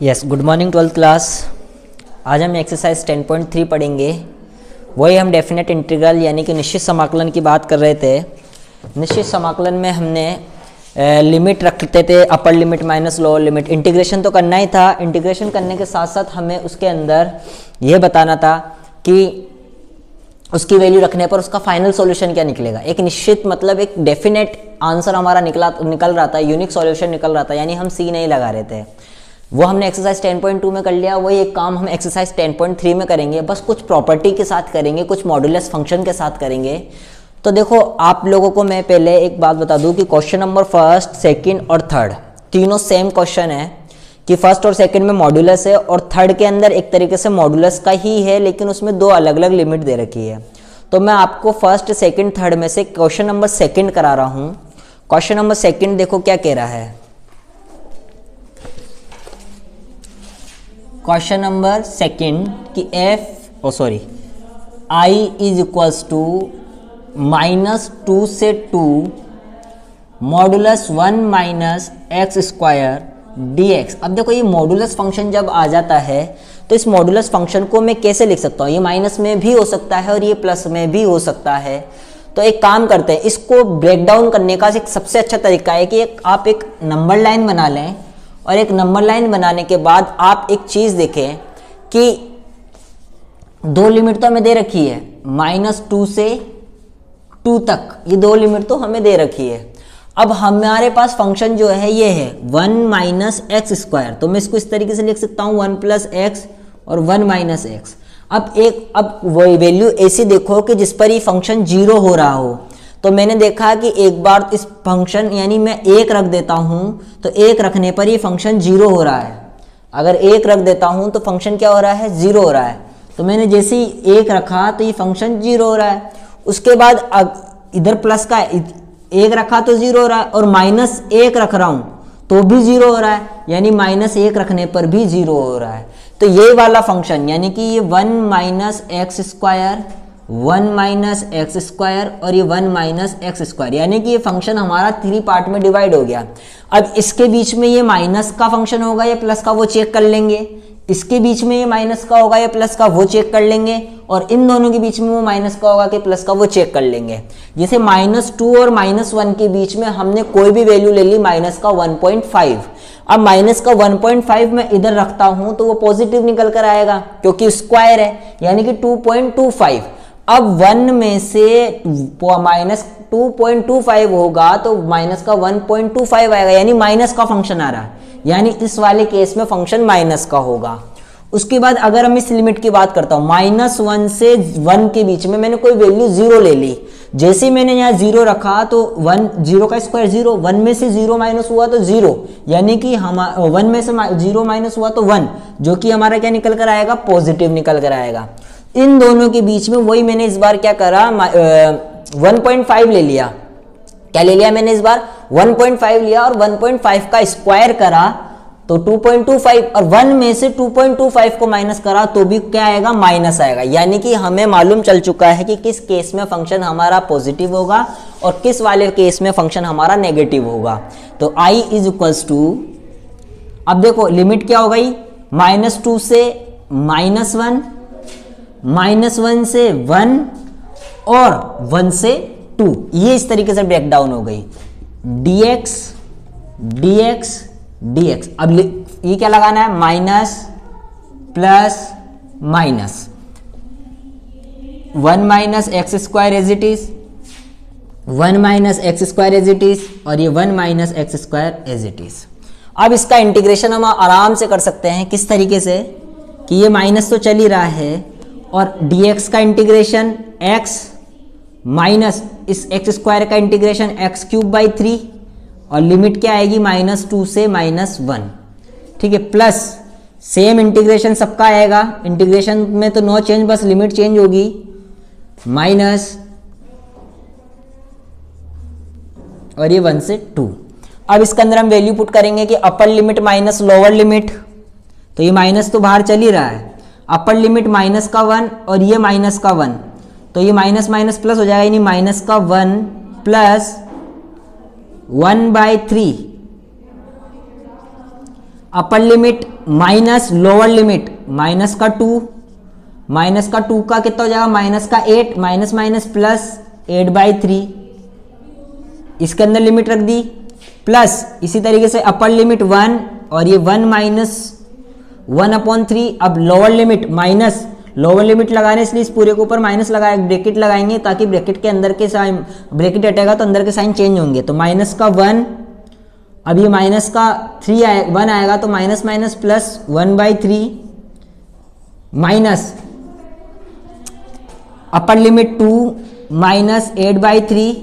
Yes, good morning 12th class. आज हम exercise 10.3 पढ़ेंगे। वही हम डेफिनेट इंटीग्रल यानी कि निश्चित समाकलन की बात कर रहे थे। निश्चित समाकलन में हमने लिमिट रखते थे, अपर limit minus lower limit. Integration तो करना ही था। इंटीग्रेशन करने के साथ साथ हमें उसके अंदर यह बताना था कि उसकी वैल्यू रखने पर उसका फाइनल सॉल्यूशन क्या निकलेगा। एक निश्चित मतलब एक डेफिनेट आंसर हमारा निकल रहा था, यूनिक सॉल्यूशन निकल रहा था, यानी हम सी नहीं लगा रहे थे। वो हमने एक्सरसाइज 10.2 में कर लिया। वही एक काम हम एक्सरसाइज 10.3 में करेंगे, बस कुछ प्रॉपर्टी के साथ करेंगे, कुछ मॉड्यूलस फंक्शन के साथ करेंगे। तो देखो, आप लोगों को मैं पहले एक बात बता दूं कि क्वेश्चन नंबर फर्स्ट, सेकंड और थर्ड तीनों सेम क्वेश्चन है कि फर्स्ट और सेकंड में मॉड्यूलस है और थर्ड के अंदर एक तरीके से मॉड्यूलस का ही है, लेकिन उसमें दो अलग अलग लिमिट दे रखी है। तो मैं आपको फर्स्ट, सेकंड, थर्ड में से क्वेश्चन नंबर सेकंड करा रहा हूं। क्वेश्चन नंबर सेकंड देखो क्या कह रहा है। क्वेश्चन नंबर सेकंड कि आई इज इक्वल्स टू -2 से 2 modulus 1 minus x square dx। अब देखो, ये मॉडुलस फंक्शन जब आ जाता है तो इस मॉडुलस फंक्शन को मैं कैसे लिख सकता हूँ। ये माइनस में भी हो सकता है और ये प्लस में भी हो सकता है। तो एक काम करते हैं, इसको ब्रेक डाउन करने का एक सबसे अच्छा तरीका है कि आप एक नंबर लाइन बना लें और एक नंबर लाइन बनाने के बाद आप एक चीज देखें कि दो लिमिट तो हमें दे रखी है, -2 से 2 तक, ये दो लिमिट तो हमें दे रखी है। अब हमारे पास फंक्शन जो है ये है 1 माइनस एक्स स्क्वायर। तो मैं इसको इस तरीके से लिख सकता हूँ 1 प्लस एक्स और 1 माइनस एक्स। अब वही वैल्यू ऐसी देखो कि जिस पर ये फंक्शन 0 हो रहा हो। तो मैंने देखा कि एक बार इस फंक्शन यानी मैं 1 रख देता हूं तो 1 रखने पर ये फंक्शन 0 हो रहा है। अगर 1 रख देता हूं तो फंक्शन क्या हो रहा है, 0 हो रहा है। तो मैंने जैसे ही 1 रखा तो ये फंक्शन 0 हो रहा है। उसके बाद इधर प्लस का 1 रखा तो 0 हो रहा है और -1 रख रहा हूं तो भी 0 हो रहा है, यानी -1 रखने पर भी 0 हो रहा है। तो ये वाला फंक्शन यानी कि ये 1 minus x square, 1 minus x square और ये 1 माइनस एक्स स्क्वायर, यानी कि ये फंक्शन हमारा 3 पार्ट में डिवाइड हो गया। अब इसके बीच में ये माइनस का फंक्शन होगा या प्लस का, वो चेक कर लेंगे। इसके बीच में ये माइनस का होगा या प्लस का, वो चेक कर लेंगे। और इन दोनों के बीच में वो माइनस का होगा कि प्लस का, वो चेक कर लेंगे। जैसे -2 और -1 के बीच में हमने कोई भी वैल्यू ले ली, माइनस का 1.5। अब माइनस का 1.5 मैं इधर रखता हूं तो वो पॉजिटिव निकल कर आएगा क्योंकि स्क्वायर है, यानी कि 2.25। अब 1 में से -2.25 होगा तो माइनस का 1.25 आएगा, यानी माइनस का फंक्शन आ रहा है, यानी इस वाले केस में फंक्शन माइनस का होगा। उसके बाद अगर हम इस लिमिट की बात करता हूं, -1 से 1 के बीच में मैंने कोई वैल्यू 0 ले ली। जैसे मैंने यहाँ 0 रखा तो 0 का स्क्वायर 0, 1 में से 0 माइनस हुआ तो 0, यानी कि हम 1 में से 0 माइनस हुआ तो 1, जो कि हमारा क्या निकल कर आएगा, पॉजिटिव निकल कर आएगा। इन दोनों के बीच में वही मैंने इस बार क्या करा, 1.5 ले लिया। क्या ले लिया मैंने इस बार, 1.5 लिया और 1.5 का स्क्वायर करा तो 2.25, और 1 में से 2.25 को माइनस करा तो भी क्या आएगा, माइनस आएगा। यानी कि हमें मालूम चल चुका है कि किस केस में फंक्शन हमारा पॉजिटिव होगा और किस वाले केस में फंक्शन हमारा नेगेटिव होगा। तो आई इज इक्वल्स टू, अब देखो लिमिट क्या हो गई, -2 से -1, -1 से 1 और 1 से 2, ये इस तरीके से ब्रेक डाउन हो गई, dx dx dx। अब ये क्या लगाना है, minus plus minus, 1 minus x square as it is, 1 minus x square as it is, और ये 1 minus x square as it is. अब इसका इंटीग्रेशन हम आराम से कर सकते हैं, किस तरीके से कि ये माइनस तो चल ही रहा है और dx का इंटीग्रेशन x माइनस इस एक्स स्क्वायर का इंटीग्रेशन x³/3, और लिमिट क्या आएगी, -2 से -1, ठीक है, प्लस सेम इंटीग्रेशन सबका आएगा। इंटीग्रेशन में तो नो चेंज, बस लिमिट चेंज होगी, माइनस और ये 1 से 2। अब इसके अंदर हम वैल्यू पुट करेंगे कि अपर लिमिट माइनस लोअर लिमिट, तो ये माइनस तो बाहर चल ही रहा है, अपर लिमिट माइनस का 1 और ये माइनस का 1, तो ये माइनस माइनस प्लस हो जाएगा, यानी माइनस का 1 प्लस 1/3। अपर limit minus lower limit minus का 2 का कितना हो जाएगा, माइनस का 8, माइनस माइनस प्लस 8/3, इसके अंदर लिमिट रख दी, प्लस इसी तरीके से अपर लिमिट 1 और ये 1 माइनस 1/3। अब lower limit minus, lower limit लगाने इसलिए इस पूरे के ऊपर माइनस लगाए, ब्रैकेट लगाएंगे ताकि ब्रैकेट के अंदर के साइन, ब्रैकेट हटेगा तो अंदर के साइन चेंज होंगे। तो माइनस का 1, अब ये माइनस का 1 आएगा तो minus minus plus 1/3 minus upper limit 2 minus 8/3।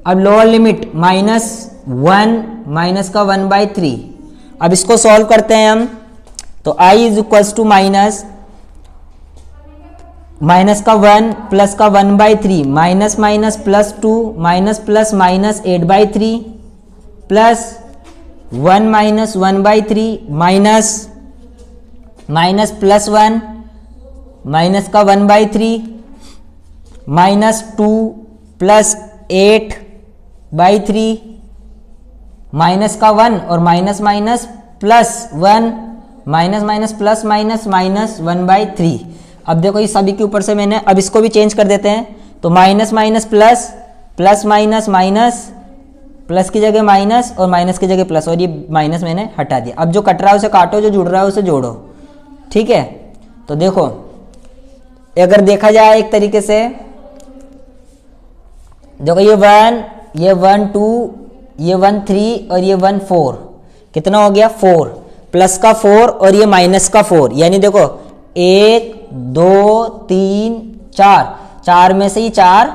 अब लोअर लिमिट माइनस 1 माइनस का 1/3। अब इसको सॉल्व करते हैं हम, तो i is equals to minus का 1 प्लस का 1/3 minus minus plus 2 minus plus minus 8/3 plus 1 minus 1/3 minus minus plus 1 minus का 1/3 माइनस 2 प्लस 8/3 माइनस का 1 और minus minus plus 1 minus minus plus minus minus 1/3। अब देखो ये सभी के ऊपर से मैंने, अब इसको भी चेंज कर देते हैं, तो minus minus plus, plus minus minus, plus की जगह माइनस और माइनस की जगह प्लस, और ये माइनस मैंने हटा दिया। अब जो कट रहा है उसे काटो, जो जुड़ रहा है उसे जोड़ो, ठीक है। तो देखो अगर देखा जाए एक तरीके से, देखो ये 1, ये 1 2, ये 1 3 और ये 1 4, कितना हो गया 4, प्लस का 4 और ये माइनस का 4, यानी देखो 1 2 3 4, 4 में से ही 4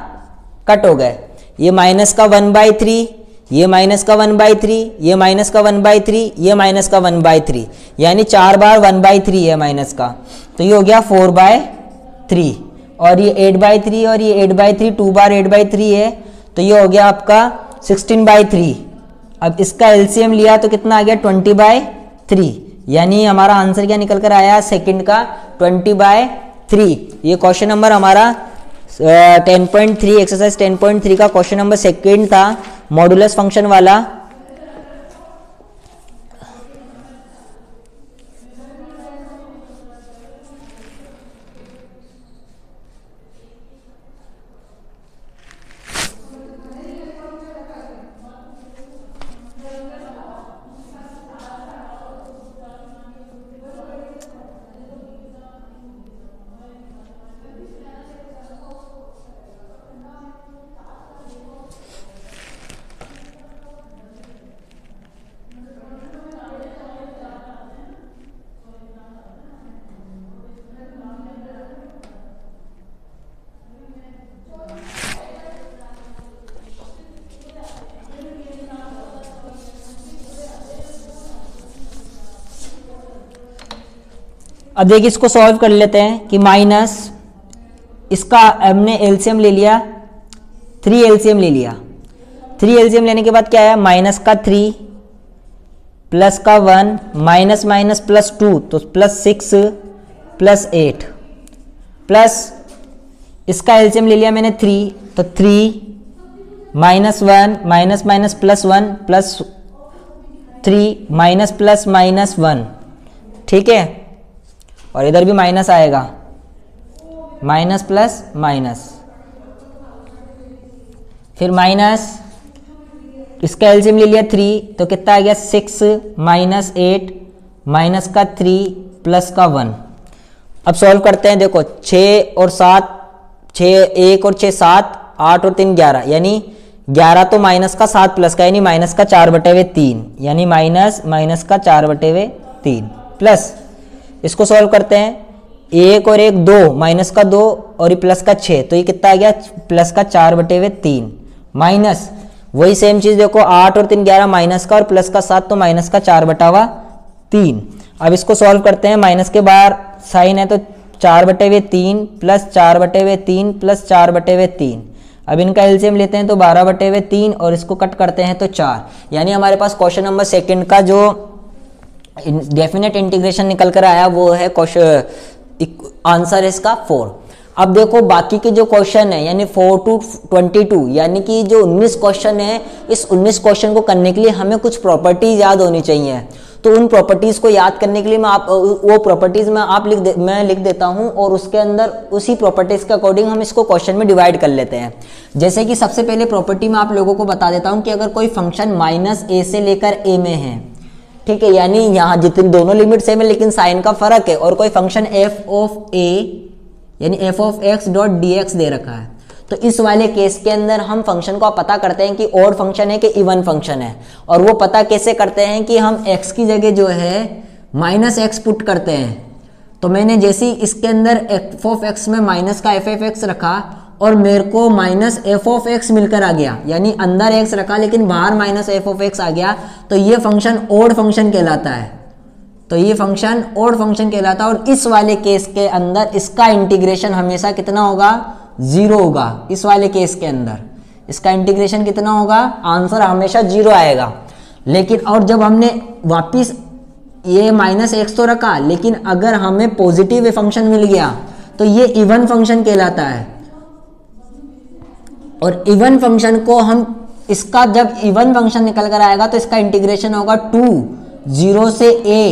कट हो गए। ये माइनस का 1/3, ये माइनस का 1/3, ये माइनस का 1/3, ये माइनस का 1/3, यानी 4 बार 1/3 है माइनस का, तो ये हो गया 4/3। और ये 8/3 और ये 8/3 2 बार 8/3 है, तो ये हो गया आपका 16/3। अब इसका एलसीएम लिया तो कितना आ गया 20/3, यानी हमारा आंसर क्या निकल कर आया सेकंड का 20/3। ये क्वेश्चन नंबर हमारा 10.3 एक्सरसाइज 10.3 का क्वेश्चन नंबर सेकंड था, मॉडुलस फंक्शन वाला। अब देखिए इसको सॉल्व कर लेते हैं कि माइनस इसका हमने एलसीएम ले लिया, 3 एलसीएम ले लिया। 3 एलसीएम लेने के बाद क्या आया, माइनस का 3 प्लस का 1 माइनस माइनस प्लस 2 तो प्लस 6 प्लस 8 प्लस इसका एलसीएम ले लिया मैंने 3, तो 3 minus 1 minus minus plus 1 plus 3 minus plus minus 1, ठीक है। और इधर भी माइनस आएगा, माइनस प्लस माइनस, फिर माइनस इसका एलसीएम ले लिया 3 तो कितना आ गया 6 माइनस 8 माइनस का 3 प्लस का 1। अब सॉल्व करते हैं, देखो 6 और 7, 6 1 और 6 7, 8 और 3 11, यानी 11 तो माइनस का 7 प्लस का, यानी माइनस का 4/3, यानी माइनस माइनस का 4/3 प्लस इसको सॉल्व करते हैं, 1 और 1 2 माइनस का 2 और ये प्लस का 6, तो ये कितना आ गया प्लस का 4/3 माइनस वही सेम चीज देखो 8 और 3 11 माइनस का और प्लस का 7 तो माइनस का 4/3। अब इसको सॉल्व करते हैं, माइनस के बाहर साइन है तो 4/3 प्लस 4/3 प्लस 4/3। अब इनका एलसीएम लेते हैं तो 12/3 और इसको कट करते हैं तो 4, यानी हमारे पास क्वेश्चन नंबर सेकंड का जो डेफिनेट इंटीग्रेशन निकल कर आया वो है आंसर इसका 4। अब देखो बाकी के जो क्वेश्चन है यानी 4 to 22, यानी कि जो 19 क्वेश्चन है, इस 19 क्वेश्चन को करने के लिए हमें कुछ प्रॉपर्टीज याद होनी चाहिए। तो उन प्रॉपर्टीज को याद करने के लिए वो प्रॉपर्टीज मैं लिख देता हूं और उसके अंदर उसी प्रॉपर्टीज के अकॉर्डिंग हम इसको क्वेश्चन में डिवाइड कर लेते हैं। जैसे कि सबसे पहले प्रॉपर्टी में आप लोगों को बता देता हूं कि अगर कोई फंक्शन -a से लेकर a में है, ठीक है, यानी यहाँ जितने दोनों लिमिट सेम है लेकिन साइन का फर्क है, और कोई फंक्शन f ऑफ a यानी f of x dot dx दे रखा है, तो इस वाले केस के अंदर हम फंक्शन को पता करते हैं कि ऑड फंक्शन है कि इवन फंक्शन है। और वो पता कैसे करते हैं कि हम x की जगह जो है -x पुट करते हैं। तो मैंने जैसे ही इसके अंदर f ऑफ x में माइनस का f ऑफ x रखा और मेरे को -f ऑफ x मिलकर आ गया, यानी अंदर x रखा लेकिन बाहर -f ऑफ x आ गया, तो ये फंक्शन ऑड फंक्शन कहलाता है। तो ये फंक्शन ऑड फंक्शन कहलाता है। और इस वाले केस के अंदर इसका इंटीग्रेशन हमेशा कितना होगा, 0 होगा। इस वाले केस के अंदर इसका इंटीग्रेशन कितना होगा, आंसर हमेशा 0 आएगा। लेकिन और जब हमने वापिस ये -x तो रखा, लेकिन अगर हमें पॉजिटिव फंक्शन मिल गया तो ये इवन फंक्शन कहलाता है। और इवन फंक्शन को हम इसका जब इवन फंक्शन निकल कर आएगा तो इसका इंटीग्रेशन होगा 0 से a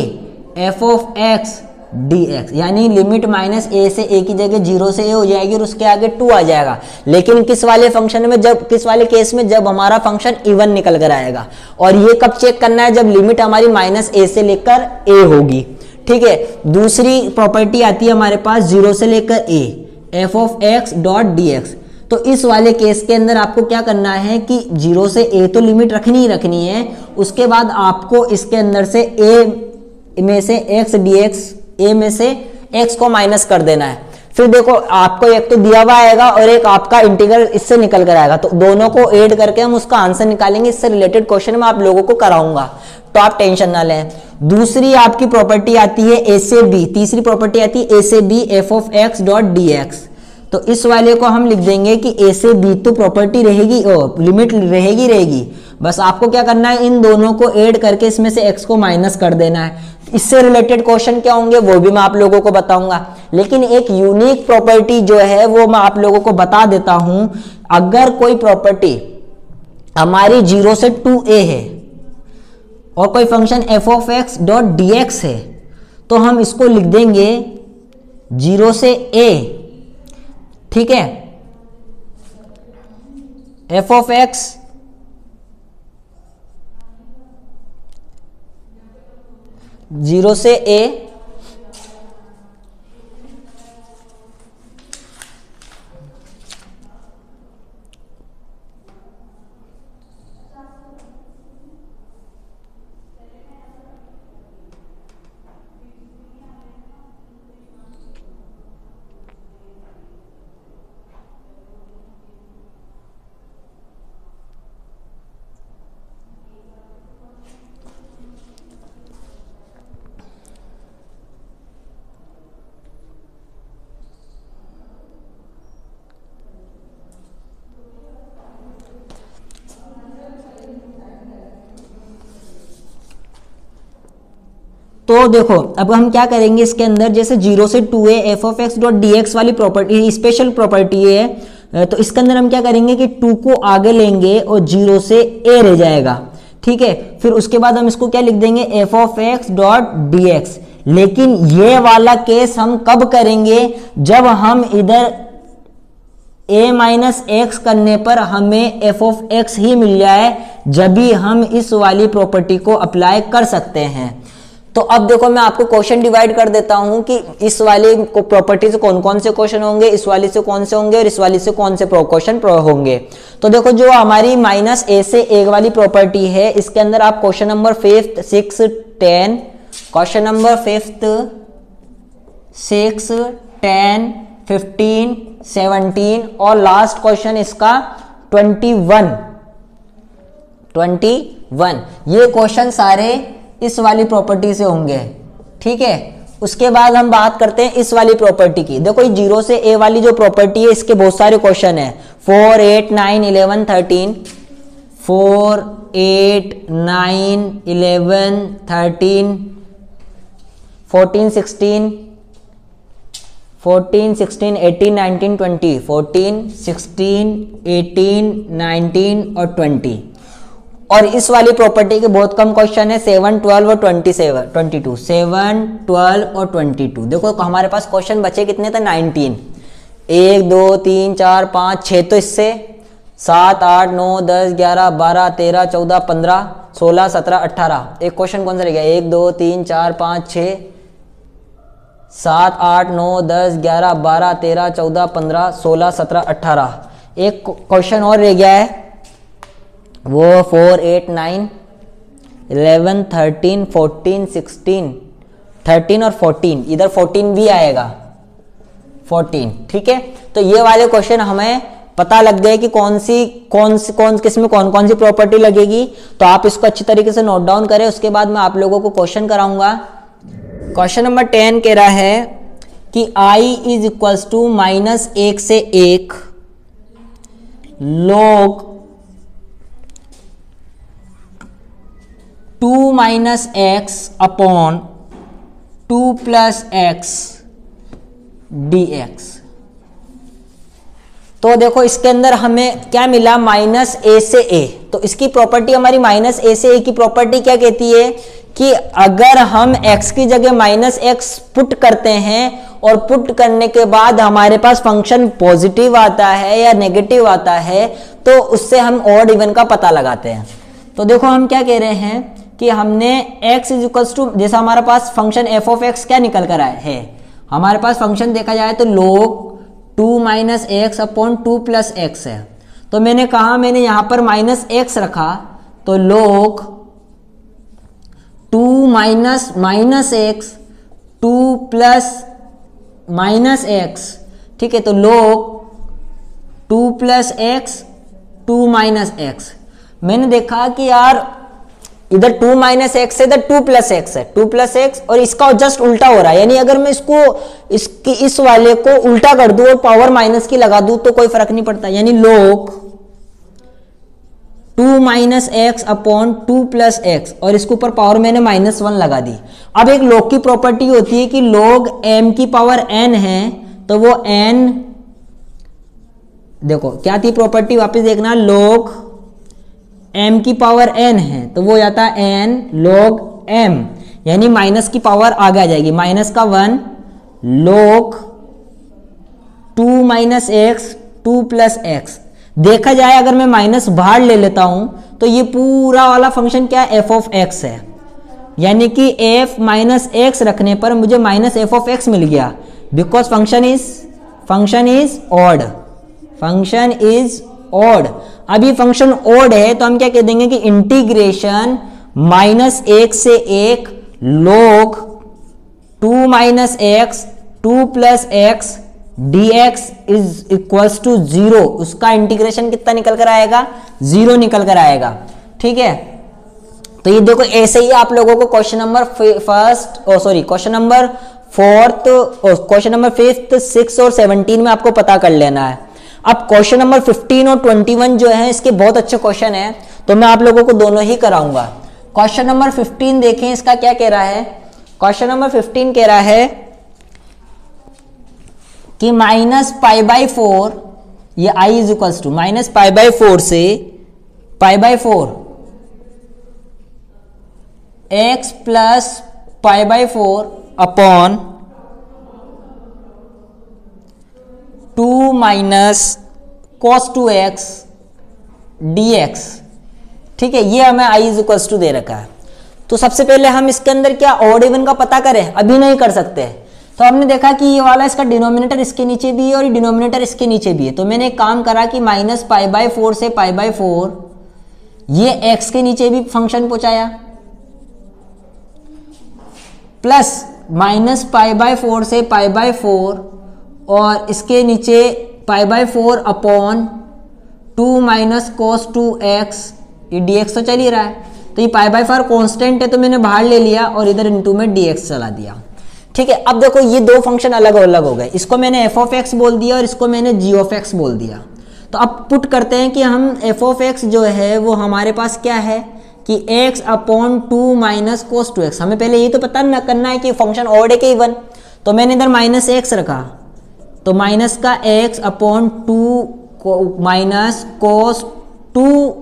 f of x dx, यानी लिमिट -a से a की जगह 0 से a हो जाएगी और उसके आगे 2 आ जाएगा। लेकिन किस वाले फंक्शन में, जब किस वाले केस में, जब हमारा फंक्शन इवन निकल कर आएगा। और ये कब चेक करना है, जब लिमिट हमारी -a से लेकर a होगी, ठीक है। दूसरी प्रॉपर्टी आती है हमारे पास 0 से लेकर a f of x dot dx। तो इस वाले केस के अंदर आपको क्या करना है कि 0 से a तो लिमिट रखनी ही रखनी है, उसके बाद आपको इसके अंदर से a में से x dx, a में से x को माइनस कर देना है। फिर देखो आपको एक तो दिया हुआ आएगा और एक आपका इंटीग्रल इससे निकल कर आएगा, तो दोनों को ऐड करके हम उसका आंसर निकालेंगे। इससे रिलेटेड क्वेश्चन मैं आप लोगों को कराऊंगा, तो आप टेंशन ना लें। दूसरी आपकी प्रॉपर्टी आती है a से b, तीसरी प्रॉपर्टी आती है a से b f of x dot dx। तो इस वाले को हम लिख देंगे कि a से b तो प्रॉपर्टी रहेगी, लिमिट रहेगी। बस आपको क्या करना है, इन दोनों को ऐड करके इसमें से x को माइनस कर देना है। इससे रिलेटेड क्वेश्चन क्या होंगे वो भी मैं आप लोगों को बताऊंगा। लेकिन एक यूनिक प्रॉपर्टी जो है वो मैं आप लोगों को बता देता हूं। अगर कोई प्रॉपर्टी हमारी 0 से 2a है और कोई function f of x dot dx है, तो हम इसको लिख देंगे 0 से a, ठीक है, f ऑफ x जीरो से a तो देखो अब हम क्या करेंगे इसके अंदर, जैसे 0 से 2a f of x dot dx वाली प्रॉपर्टी स्पेशल प्रॉपर्टी है, तो इसके अंदर हम क्या करेंगे कि 2 को आगे लेंगे और 0 से a रह जाएगा, ठीक है। फिर उसके बाद हम इसको क्या लिख देंगे, f of x dot dx। लेकिन ये वाला केस हम कब करेंगे, जब हम इधर a माइनस एक्स करने पर हमें f ऑफ x ही मिल जाए, जब भी हम इस वाली प्रॉपर्टी को अप्लाई कर सकते हैं। तो अब देखो मैं आपको क्वेश्चन डिवाइड कर देता हूं कि इस वाले प्रॉपर्टी से कौन कौन से क्वेश्चन होंगे, इस वाली से कौन से होंगे और इस वाली से कौन से क्वेश्चन होंगे। तो देखो जो हमारी -a से a वाली प्रॉपर्टी है, इसके अंदर आप क्वेश्चन नंबर 5, 6, 10, क्वेश्चन नंबर 5, 6, 10, 15, 17 और लास्ट क्वेश्चन इसका 21, ये क्वेश्चन सारे इस वाली प्रॉपर्टी से होंगे, ठीक है। उसके बाद हम बात करते हैं इस वाली प्रॉपर्टी की। देखो 0 से a वाली जो प्रॉपर्टी है इसके बहुत सारे क्वेश्चन है, 4, 8, 9, 11, 13, 4, 8, 9, 11, 13, 14, 16, 18, 19, 20, 14, 16, 18, 19 और 20। और इस वाली प्रॉपर्टी के बहुत कम क्वेश्चन है, 7, 12 और 22। 7, 12 और 22। देखो हमारे पास क्वेश्चन बचे कितने थे, 19। 1 2 3 4 5 6, तो इससे 7 8 9 10 11 12 13 14 15 16 17 18। एक क्वेश्चन कौन सा रह गया, 1 2 3 4 5 6 7 8 9 10 11 12 13 14 15 16 17 18। एक क्वेश्चन और रह गया है, वो 4 8 9 11 13 14 16 13 और 14, इधर 14 भी आएगा, 14। ठीक है, तो ये वाले क्वेश्चन हमें पता लग गए कि किसमें कौन कौन सी प्रॉपर्टी लगेगी। तो आप इसको अच्छी तरीके से नोट डाउन करें, उसके बाद मैं आप लोगों को क्वेश्चन कराऊंगा। क्वेश्चन नंबर 10 कह रहा है कि i इज इक्वल्स टू -1 से 1 log 2 minus X upon 2 plus x dx। तो देखो इसके अंदर हमें क्या मिला, -a से a। तो इसकी प्रॉपर्टी हमारी -a से a की प्रॉपर्टी क्या कहती है कि अगर हम x की जगह -x पुट करते हैं और पुट करने के बाद हमारे पास फंक्शन पॉजिटिव आता है या नेगेटिव आता है, तो उससे हम ऑड इवन का पता लगाते हैं। तो देखो हम क्या कह रहे हैं कि हमने x इज इक्वल्स टू, जैसा हमारे पास फंक्शन f ऑफ x क्या निकल कर आया है, हमारे पास फंक्शन देखा जाए तो log 2 minus X upon 2 plus x है। तो मैंने कहा, मैंने यहां पर -x रखा, तो log 2 minus x 2 plus -x। ठीक है, तो log 2 plus x 2 minus x. मैंने देखा कि यार इधर 2 माइनस एक्स है, इधर 2 प्लस एक्स है, 2 प्लस एक्स, और इसका जस्ट उल्टा हो रहा है। यानी अगर मैं इस वाले को उल्टा कर दूं और पावर माइनस की लगा दूं तो कोई फर्क नहीं पड़ता। यानी log 2 minus X upon 2 plus x, और इसके ऊपर पावर मैंने -1 लगा दी। अब एक log की प्रॉपर्टी होती है कि log m की पावर n है, तो वो n, देखो क्या थी प्रॉपर्टी, वापस देखना, log m की पावर n है, तो वो जाता है n log m, यानी माइनस की पावर आगे आ जाएगी, -1 log 2 minus x 2 plus x. देखा जाए अगर मैं माइनस बाहर ले लेता हूं तो ये पूरा वाला फंक्शन क्या है, f ऑफ x है। यानी कि f माइनस एक्स रखने पर मुझे -f ऑफ x मिल गया, because function is odd, function is odd. अब ये फंक्शन ऑड है तो हम क्या कह देंगे कि इंटीग्रेशन -1 से 1 log 2 minus x 2 plus x dx is equals to 0। उसका इंटीग्रेशन कितना निकल कर आएगा, 0 निकल कर आएगा। ठीक है, तो ये देखो ऐसे ही आप लोगों को question number question number 4th, question number 5th, 6th और 17 में आपको पता कर लेना है। अब क्वेश्चन नंबर 15 और 21 जो है इसके बहुत अच्छे क्वेश्चन है, तो मैं आप लोगों को दोनों ही कराऊंगा। क्वेश्चन नंबर 15 देखें, इसका क्या कह रहा है। क्वेश्चन नंबर 15 कह रहा है कि -π/4, ये i इज इक्वल्स टू -π/4 से π/4 x plus π/4 upon 2 minus cos 2x dx। ठीक है, ये हमें i इज इक्वल्स टू दे रखा है। तो सबसे पहले हम इसके अंदर क्या ऑड इवन का पता करें, अभी नहीं कर सकते। तो हमने देखा कि ये वाला इसका डिनोमिनेटर इसके नीचे भी है और डिनोमिनेटर इसके नीचे भी है। तो मैंने एक काम करा कि -π/4 से π/4 ये x के नीचे भी फंक्शन पहुंचाया, प्लस -π/4 से π/4 और इसके नीचे π/4 अपॉन 2 माइनस cos 2x, ये dx तो चल ही रहा है। तो ये π/4 कांस्टेंट है तो मैंने बाहर ले लिया और इधर इनटू में dx चला दिया। ठीक है, अब देखो ये दो फंक्शन अलग अलग हो गए, इसको मैंने f ऑफ x बोल दिया और इसको मैंने g ऑफ x बोल दिया। तो अब पुट करते हैं कि हम f ऑफ x जो है वो हमारे पास क्या है कि x upon 2 minus cos 2x। हमें पहले ये तो पता ना करना है कि फंक्शन ऑड है कि इवन। तो मैंने इधर -x रखा, तो माइनस का x upon 2 minus cos 2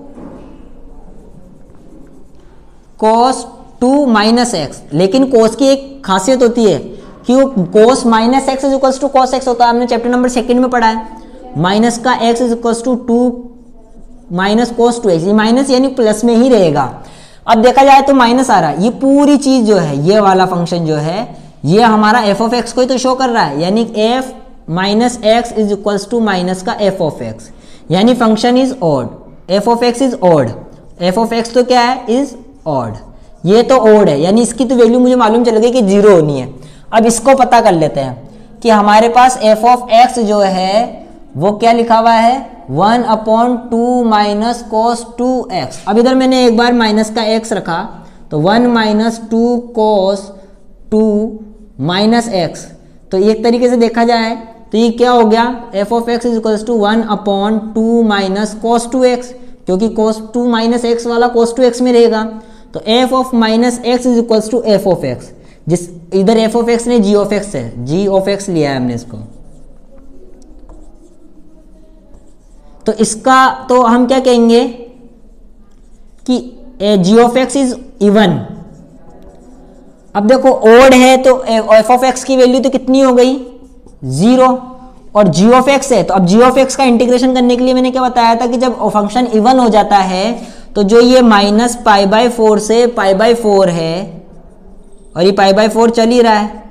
cos 2 minus x, लेकिन cos की एक खासियत होती है कि वो cos minus x is equals to cos x होता है, हमने चैप्टर नंबर 2 में पढ़ा है। माइनस का x is equals to 2 minus cos 2x, ये माइनस यानी प्लस में ही रहेगा। अब देखा जाए तो माइनस आ रहा है, ये पूरी चीज जो है, ये वाला फंक्शन जो है, ये हमारा f ऑफ x को ही तो शो कर रहा है, यानी f minus x is equals to minus का f ऑफ x, यानी function is odd, f of x is odd, f of x तो क्या है, इज ऑड, ये तो ऑड है, यानी इसकी तो वैल्यू मुझे मालूम चल गई कि 0 होनी है। अब इसको पता कर लेते हैं कि हमारे पास f ऑफ x जो है वो क्या लिखा हुआ है, 1/2 माइनस cos 2x। अब इधर मैंने एक बार माइनस का x रखा तो 1 माइनस 2 cos 2 माइनस x, तो एक तरीके से देखा जाए तो ये क्या हो गया, f of x is equals to 1/2 minus cos 2x, क्योंकि cos 2 माइनस x वाला cos 2x में रहेगा, तो f of minus x is equals to f of x, जिस इधर f ऑफ x ने g ऑफ x है, g ऑफ x लिया है हमने इसको, तो इसका तो हम क्या कहेंगे कि g of x is even. अब देखो ओड है तो f ऑफ x की वैल्यू तो कितनी हो गई, 0, और g ऑफ x है, तो अब g ऑफ x का इंटीग्रेशन करने के लिए मैंने क्या बताया था कि जब फंक्शन इवन हो जाता है तो जो ये माइनस π/4 से π/4 है, और ये π/4 चल ही रहा है,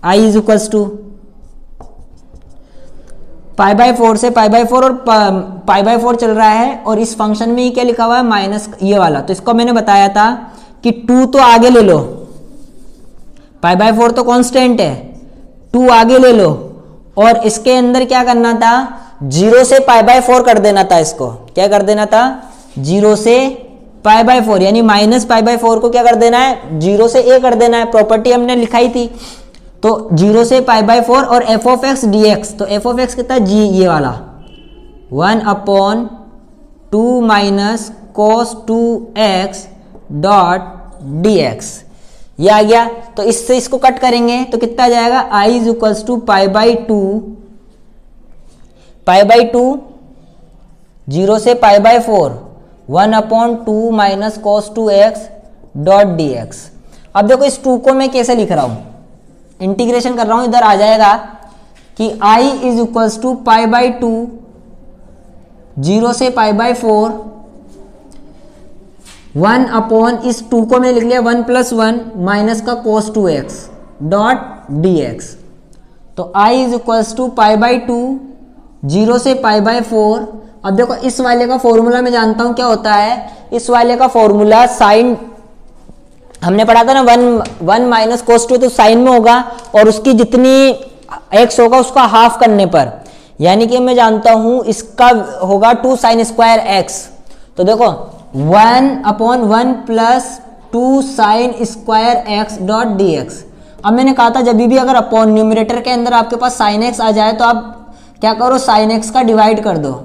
i इज इक्वल्स टू π/4 से π/4 और π/4 चल रहा है, और इस फंक्शन में ये क्या लिखा हुआ है, माइनस ये वाला, तो इसको मैंने बताया था कि 2 तो आगे ले लो, π/4 तो कांस्टेंट है, 2 आगे ले लो, और इसके अंदर क्या करना था, 0 से π/4 कर देना था, इसको क्या कर देना था, 0 से π/4, यानी माइनस π/4 को क्या कर देना है, 0 से a कर देना है, प्रॉपर्टी हमने लिखाई थी, तो 0 से π/4 और f ऑफ x dx, तो f ऑफ x कितना है, g ये वाला 1/2 minus cos 2x dot dx, ये आ गया। तो इससे इसको कट करेंगे तो कितना आ जाएगा, i इज इक्वल्स टू π/2 0 से π/4 1/2 minus cos 2x dot dx। अब देखो इस 2 को मैं कैसे लिख रहा हूं, इंटीग्रेशन कर रहा हूं, इधर आ जाएगा कि i इज इक्वल्स टू π/2 0 से π/4 1 इस 2 को मैंने लिख लिया 1 + 1 माइनस का cos 2x डॉट dx, तो i इज इक्वल्स टू π/2 0 से π/4। अब देखो इस वाले का फॉर्मूला मैं जानता हूं क्या होता है, इस वाले का फॉर्मूला साइन, हमने पढ़ा था ना 1 माइनस cos 2, तो साइन में होगा, और उसकी जितनी x होगा उसका हाफ करने पर, यानी कि मैं जानता हूं इसका होगा 2 sin स्क्वायर x, तो देखो 1/1 plus 2 sin square x dot dx। अब मैंने कहा था जब भी अगर अपॉन न्यूमरेटर के अंदर आपके पास sin x आ जाए तो आप क्या करो, sin x का डिवाइड कर दो,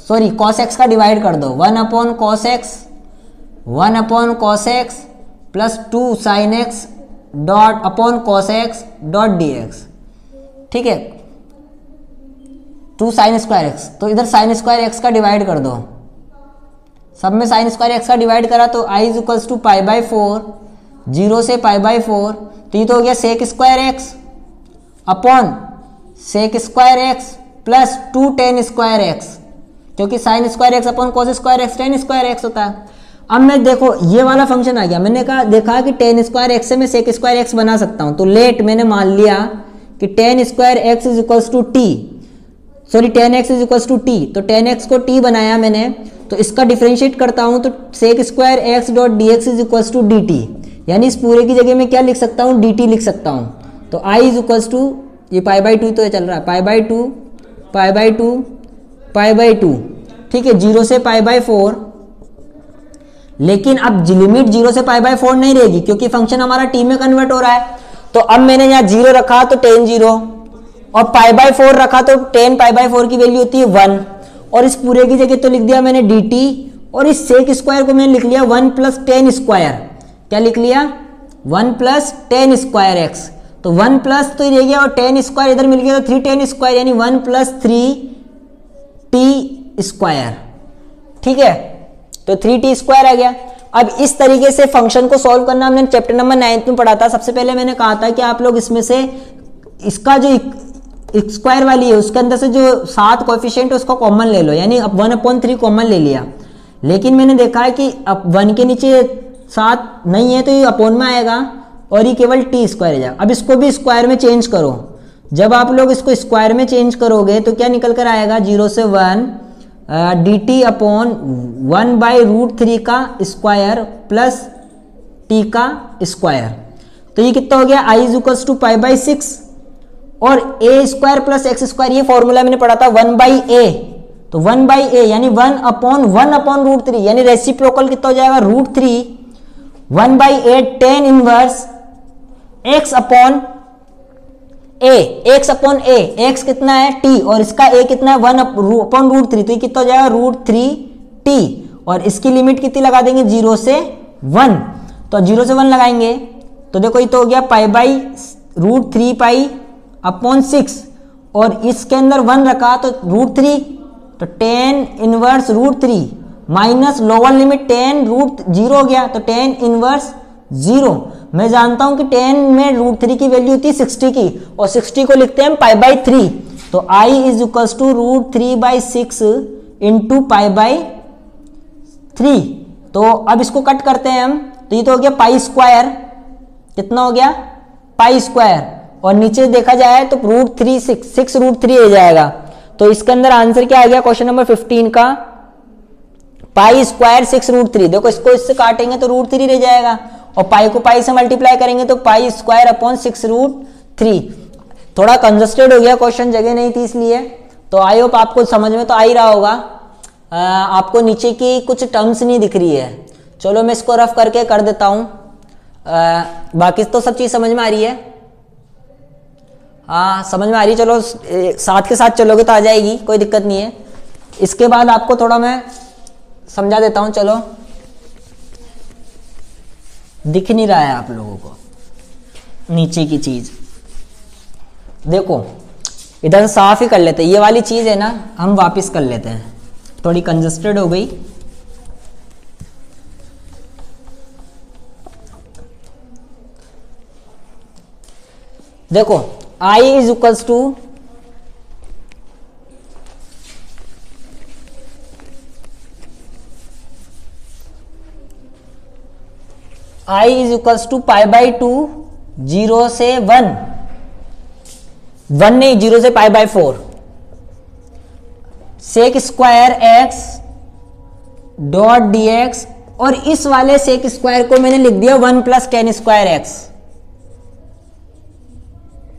सॉरी cos x का डिवाइड कर दो, 1/cos x plus 2 sin x dot upon cos x dot dx, ठीक है, 2 sin स्क्वायर x, तो इधर sin स्क्वायर x का डिवाइड कर दो, सब में sin स्क्वायर x का डिवाइड करा तो i इज इक्वल्स टू π/4 0 से π/4, तो ये तो हो गया sec square x upon sec square x plus 2 tan square x, क्योंकि sin square x upon cos square x tan square x होता है। अब मैं देखो ये वाला फंक्शन आ गया, मैंने कहा देखा कि tan स्क्वायर x से मैं sec स्क्वायर x बना सकता हूं, तो लेट मैंने मान लिया कि tan square x is equals to t, sorry tan x is equals to t, तो tan x को t बनाया मैंने, तो इसका डिफरेंशिएट करता हूं तो sec square x dot dx is equals to dt, यानी इस पूरे की जगह में क्या लिख सकता हूं, dt लिख सकता हूं, तो i इज इक्वल्स टू ये π/2 तो ये चल रहा है π/2 ठीक है, 0 से π/4, लेकिन अब लिमिट 0 से π/4 नहीं रहेगी क्योंकि फंक्शन हमारा t में कन्वर्ट हो रहा है, तो अब मैंने यहाँ 0 रखा तो tan 0 और π/4 रखा तो tan π/4 की वैल्यू होती है 1, और इस पूरे की जगह तो लिख दिया मैंने dt, और इस sec स्क्वायर को मैंने लिख लिया 1 प्लस tan स्क्वायर, क्या लिख लिया 1 प्लस tan स्क्वायर x, तो 1 प्लस तो रह गया और tan स्क्वायर इधर मिल गया तो 3 tan स्क्वायर, यानी 1 प्लस 3t स्क्वायर, ठीक है, तो 3t स्क्वायर आ गया। अब इस तरीके से फंक्शन को सॉल्व करना हमने चैप्टर नंबर 9 में पढ़ा था। सबसे पहले मैंने कहा था कि आप लोग इसमें से इसका जो स्क्वायर वाली है उसके अंदर से जो 7 कोएफिशिएंट है उसका कॉमन ले लो, यानी अब 1/3 कॉमन ले लिया। लेकिन मैंने देखा है कि अब 1 के नीचे 7 नहीं है तो ये अपॉन में आएगा और ये केवल t स्क्वायर है। अब इसको भी स्क्वायर में चेंज करो। जब आप लोग इसको स्क्वायर में चेंज करोगे तो क्या निकल कर आएगा, 0 से 1 dt अपॉन 1/√3 का स्क्वायर प्लस t का स्क्वायर। तो ये कितना हो गया, i = π/6 और a square plus x square, ये फॉर्मूला मैंने पढ़ा था 1/a। तो 1/a यानी 1/√3 यानी रेसिप्रोकल कितना हो जाएगा, √3 1/a tan inverse x upon a, x upon a, x कितना है t और इसका a कितना है 1/√3, तो ये कितना हो जाएगा √3t और इसकी लिमिट कितनी लगा देंगे 0 से 1। तो 0 से 1 लगाएंगे तो देखो ये तो हो गया π/√3π/6 और इसके अंदर 1 रखा तो √3, तो tan inverse √3 minus lower limit tan √0 हो गया तो tan इनवर्स 0। मैं जानता हूं कि tan में √3 की वैल्यू होती है 60 की और 60 को लिखते हैं हम π/3, तो i = √3/6 इंटू π/3। तो अब इसको कट करते हैं हम, तो ये तो हो गया पाई स्क्वायर, कितना हो गया पाई स्क्वायर और नीचे देखा जाए तो √3 6 √3 आ जाएगा। तो इसके अंदर आंसर क्या आ गया क्वेश्चन नंबर 15 का, पाई स्क्वायर 6 √3। देखो इसको इससे काटेंगे तो √3 रह जाएगा और पाई को पाई से मल्टीप्लाई करेंगे तो पाई स्क्वायर अपॉन 6 √3। थोड़ा कंजस्टेड हो गया क्वेश्चन, जगह नहीं थी इसलिए। तो आई होप आपको समझ में तो आ ही रहा होगा। आपको नीचे की कुछ टर्म्स नहीं दिख रही है, चलो मैं इसको रफ करके कर देता हूं। बाकी तो सब चीज समझ में आ रही है, हाँ समझ में आ रही है। चलो साथ के साथ चलोगे तो आ जाएगी, कोई दिक्कत नहीं है। इसके बाद आपको थोड़ा मैं समझा देता हूं। चलो दिख नहीं रहा है आप लोगों को नीचे की चीज, देखो इधर से साफ ही कर लेते हैं। ये वाली चीज है ना, हम वापस कर लेते हैं, थोड़ी कंजस्टेड हो गई। देखो i is equals to i is equals to π/2 0 से 1 नहीं 0 से π/4 sec square x dot dx और इस वाले सेक स्क्वायर को मैंने लिख दिया 1 + tan square x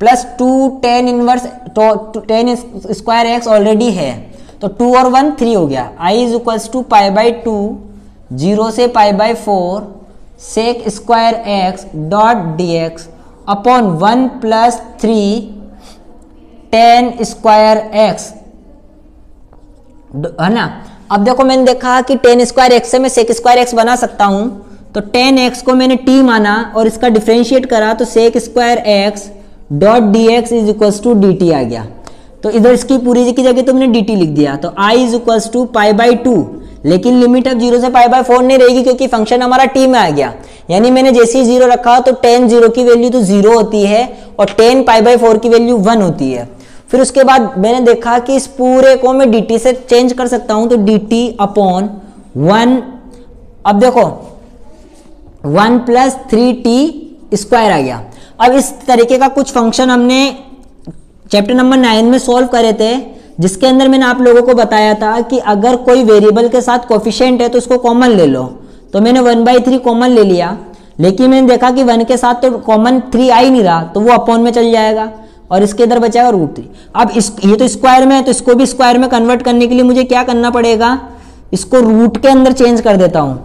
plus 2 tan inverse tan square x already है, तो 2 और 1 3 हो गया। i इज इक्वल्स टू π/2 0 से π/4 sec square x dot dx upon 1 + 3 tan square x, है ना। अब देखो मैंने देखा कि tan स्क्वायर x से मैं सेक स्क्वायर x बना सकता हूं, तो tan x को मैंने t माना और इसका डिफरेंशिएट करा तो sec square x dot dx is equals to dt आ गया। तो इधर इसकी पूरी की जगह तो मैंने dt लिख दिया, तो i इज इक्वल्स टू π/2, लेकिन लिमिट अब 0 से π/4 नहीं रहेगी क्योंकि फंक्शन हमारा t में आ गया। यानी मैंने जैसे ही 0 रखा तो tan 0 की वैल्यू तो 0 होती है और tan π/4 की वैल्यू 1 होती है। फिर उसके बाद मैंने देखा कि इस पूरे को मैं dt से चेंज कर सकता हूं, तो dt अपॉन 1, अब देखो 1 + 3t स्क्वायर आ गया। अब इस तरीके का कुछ फंक्शन हमने चैप्टर नंबर 9 में सॉल्व करे थे, जिसके अंदर मैंने आप लोगों को बताया था कि अगर कोई वेरिएबल के साथ कोफिशिएंट है तो उसको कॉमन ले लो। तो मैंने 1/3 कॉमन ले लिया, लेकिन मैंने देखा कि 1 के साथ तो कॉमन 3 आ ही नहीं रहा, तो वो अपॉन में चल जाएगा और इसके इधर बचेगा √3। अब ये तो स्क्वायर में है, तो इसको भी स्क्वायर में कन्वर्ट करने के लिए मुझे क्या करना पड़ेगा, इसको रूट के अंदर चेंज कर देता हूं।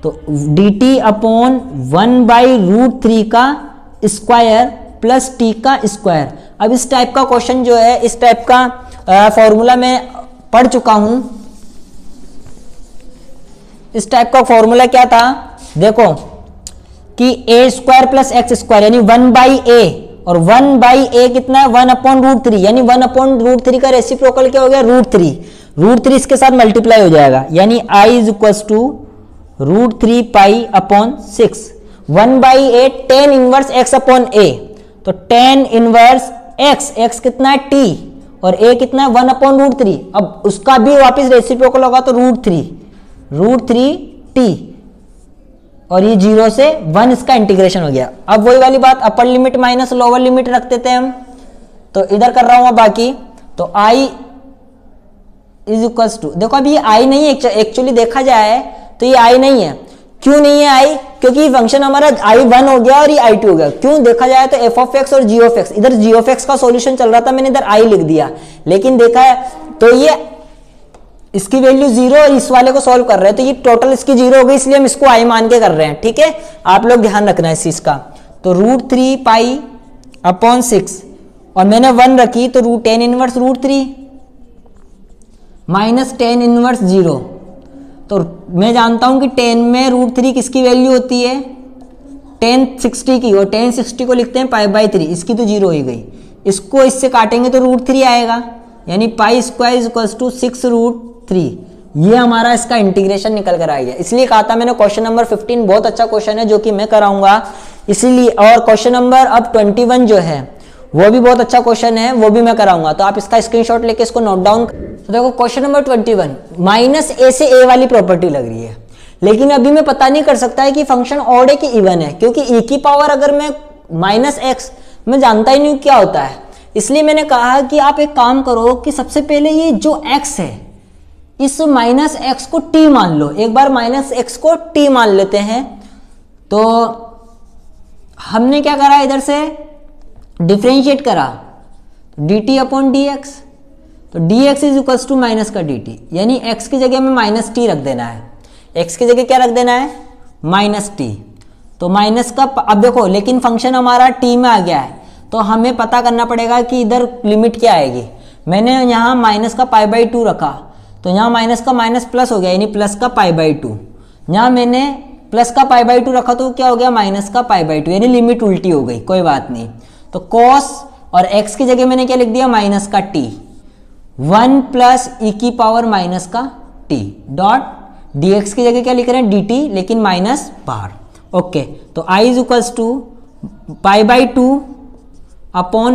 तो dt अपॉन 1/√3 का स्क्वायर प्लस t का स्क्वायर। अब इस टाइप का क्वेश्चन जो है, इस टाइप का फॉर्मूला मैं पढ़ चुका हूं। इस टाइप का फॉर्मूला क्या था, देखो कि a² + x² यानी 1/a और 1/a कितना है 1/√3 यानी 1/√3 का रेसिप्रोकल क्या हो गया √3 इसके साथ मल्टीप्लाई हो जाएगा, यानी i is equals to √3 pi upon 6, 1/a tan inverse x upon a, तो tan इनवर्स x कितना है t और a कितना है 1 अपॉन √3। अब उसका भी वापस रेसिप्रोकल होगा तो √3 t और ये 0 से 1 इसका इंटीग्रेशन हो गया। अब वही वाली बात, अपर लिमिट माइनस लोअर लिमिट रख देते हैं हम, तो इधर कर रहा हूं बाकी, तो i इज इक्वल्स टू, देखो अभी ये i नहीं है, एक्चुअली देखा जाए तो ये i नहीं है। क्यों नहीं है i? क्योंकि फंक्शन हमारा i1 हो गया और ये i2 हो गया। क्यों? देखा जाए तो f ऑफ x और g ऑफ x, इधर g ऑफ x का सॉल्यूशन चल रहा था, मैंने इधर i लिख दिया, लेकिन देखा है तो ये इसकी वैल्यू 0 और इस वाले को सॉल्व कर रहे हैं, तो ये टोटल इसकी 0 हो गई, इसलिए हम इसको i मान के कर रहे हैं। ठीक है, आप लोग ध्यान रखना है इस चीज का। तो √3 पाई अपॉन 6 और मैंने 1 रखी, तो tan inverse √3 minus tan inverse 0, तो मैं जानता हूं कि tan में √3 किसकी वैल्यू होती है, tan 60 की, और tan 60 को लिखते हैं π/3, इसकी तो 0 हो गई, इसको इससे काटेंगे तो √3 आएगा, यानी pi square is equal to 6√3। ये हमारा इसका इंटीग्रेशन निकल कर आ गया। इसलिए कहा था मैंने क्वेश्चन नंबर 15 बहुत अच्छा क्वेश्चन है जो कि मैं कराऊंगा, इसीलिए, और क्वेश्चन नंबर अब 21 जो है वो भी बहुत अच्छा क्वेश्चन है, वो भी मैं कराऊंगा, तो आप इसका स्क्रीनशॉट लेके इसको नोट डाउन। तो देखो क्वेश्चन नंबर 21, माइनस a से a वाली प्रॉपर्टी लग रही है, लेकिन अभी मैं पता नहीं कर सकता है कि फंक्शन ऑड है कि इवन है, क्योंकि e की पावर अगर मैं -x, मैं जानता ही नहीं क्या होता है। इसलिए मैंने कहा कि आप एक काम करो कि सबसे पहले ये जो x है इस -x को t मान लो, एक बार -x को t मान लेते हैं। तो हमने क्या करा, इधर से डिफरेंशिएट करा, dt अपॉन dx, तो dx is equals to minus का dt, यानी x की जगह में -t रख देना है, x की जगह क्या रख देना है, -t। तो माइनस का, अब देखो लेकिन फंक्शन हमारा t में आ गया है, तो हमें पता करना पड़ेगा कि इधर लिमिट क्या आएगी। मैंने यहाँ माइनस का π/2 रखा, तो यहाँ माइनस का माइनस प्लस हो गया, यानी प्लस का π/2। यहाँ मैंने प्लस का π/2 रखा, तो क्या हो गया, माइनस का π/2, यानी लिमिट उल्टी हो गई, कोई बात नहीं। तो cos और x की जगह मैंने क्या लिख दिया, माइनस का t, 1 प्लस e की पावर माइनस का t डॉट dx की जगह क्या लिख रहे हैं, dt, लेकिन माइनस बाहर। ओके, तो i is equals to π/2 upon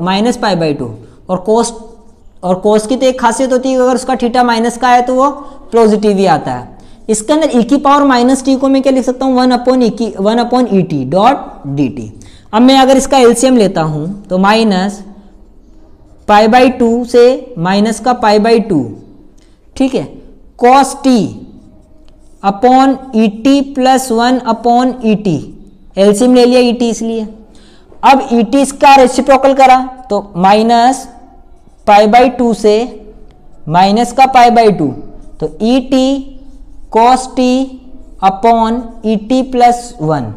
minus π/2, और cos की तो एक खासियत होती है, अगर उसका थीटा माइनस का है तो वो पॉजिटिव ही आता है। इसके अंदर e की पावर -t को मैं क्या लिख सकता हूँ, 1 upon E T dot dt। अब मैं अगर इसका एलसीएम लेता हूं तो माइनस π/2 से माइनस का π/2, ठीक है, cos t upon E T plus 1 upon E T, LCM ले लिया ई टी इसलिए। अब ई टी इसका रेसिप्रोकल करा, तो माइनस π/2 से माइनस का π/2, तो E T cos T upon E T plus 1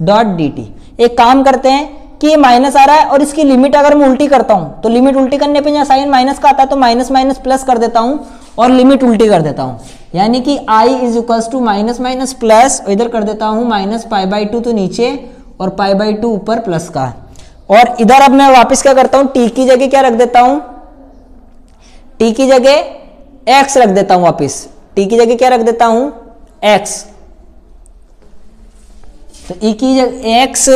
dot D T. एक काम करते हैं कि ये माइनस आ रहा है और इसकी लिमिट अगर मैं उल्टी करता हूं, तो लिमिट उल्टी करने पे यहाँ साइन माइनस का आता है, तो माइनस माइनस प्लस कर देता हूं और लिमिट उल्टी कर देता हूं, यानी कि i is equals to minus minus plus, इधर कर देता हूं माइनस π/2 तो नीचे और π/2 ऊपर प्लस का। और इधर अब मैं वापस क्या करता हूं, t की जगह क्या रख देता हूं, t की जगह x रख देता हूं, वापस t की जगह क्या रख देता हूं, x। तो e की जगह x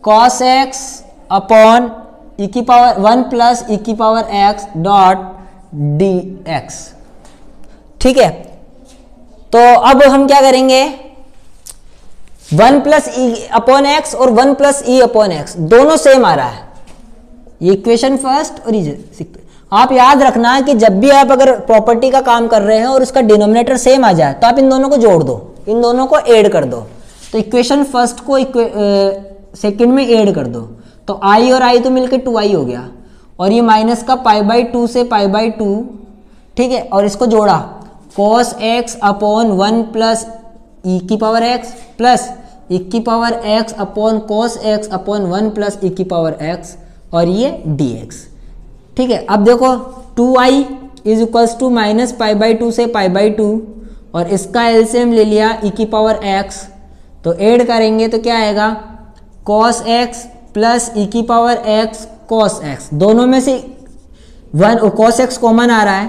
cos x upon e की पावर 1 प्लस e की पावर x डॉट dx, ठीक है। तो अब हम क्या करेंगे, 1 प्लस ई अपॉन एक्स और 1 प्लस ई अपॉन एक्स दोनों सेम आ रहा है, ये इक्वेशन फर्स्ट और ये। आप याद रखना कि जब भी आप अगर प्रॉपर्टी का काम कर रहे हैं और उसका डिनोमिनेटर सेम आ जाए तो आप इन दोनों को जोड़ दो, इन दोनों को ऐड कर दो। तो इक्वेशन फर्स्ट को सेकंड में ऐड कर दो, तो i और i तो मिलकर 2i हो गया, और ये माइनस का π/2 से π/2, ठीक है, और इसको जोड़ा cos x upon 1 plus e की पावर x प्लस ई की power x upon cos x upon 1 plus e की पावर x और ये dx, ठीक है। अब देखो 2i is equals to minus π/2 से π/2 और इसका एलसीएम ले लिया e की पावर x, तो ऐड करेंगे तो क्या आएगा, cos x प्लस e की पावर x cos x, दोनों में से 1 cos x कॉमन आ रहा है,